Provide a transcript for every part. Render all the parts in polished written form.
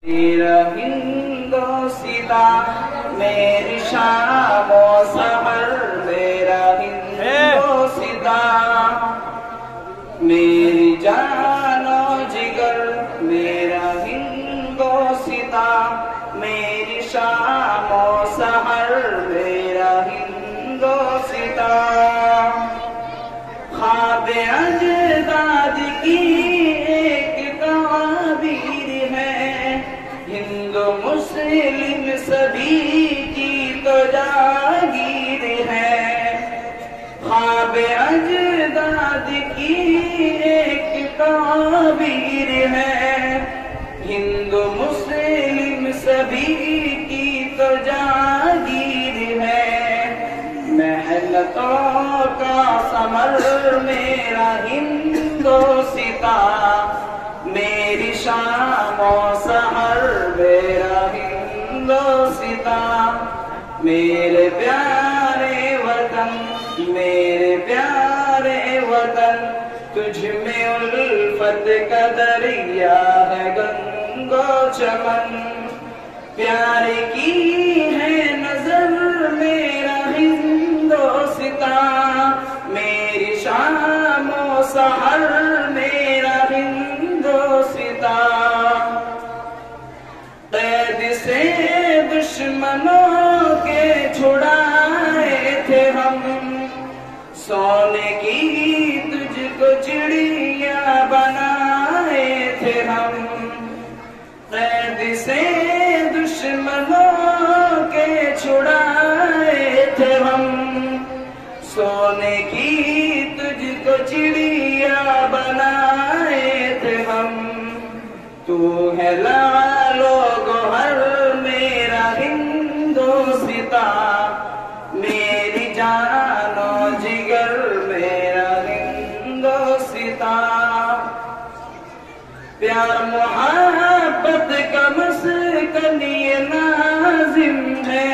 मेरा हिंदोस्तां मेरी शामो सहर, मेरा हिंदोस्तां मेरी जानो जिगर, मेरा हिंदोस्तां मेरी शामो सहर, मेरा हिंदोस्तां ख्वाब अजदाद की एक ताबीर है, हिंदू मुस्लिम सभी की तो जागीर है। ख्वाब अजदाद की एक ताबीर है, हिंदू मुस्लिम सभी की तो जागीर है। मेहनतों का समर मेरा हिंदोस्तां, मेरी शामो सहर, मेरा हिंदोस्तां मेरे प्यारे वतन, मेरे प्यारे वतन तुझ में उल्फत का दरिया है गंगो चमन। प्यार की है नजर मेरा हिंदोस्तां, मेरी शामो सहर, मेरा हिंदोस्तां कैद से दुश्मनों के छुड़ाए थे हम, सोने की तुझको चिड़िया बनाए थे हम। कैद से दुश्मनों के छुड़ाए थे हम, सोने की तुझको चिड़िया बनाए थे हम। तू है लालो गोहर मेरा हिंदोस्तां, मेरी जानो जिगर, मेरा हिंदोस्तां प्यार मोहब्बत का मस्कन ये नाज़िम है,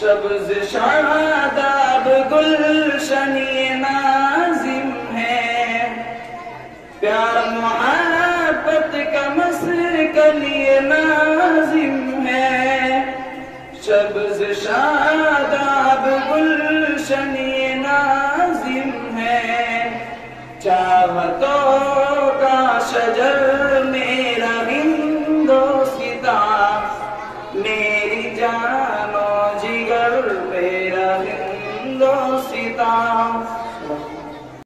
सब्ज़ शादाब गुलशन ये नाज़िम है। प्यार मोहब्बत का मस्कन ये नाज़िम है, सब्ज़ शादाब गुलशन ये नाज़िम है। चाहतों का शजर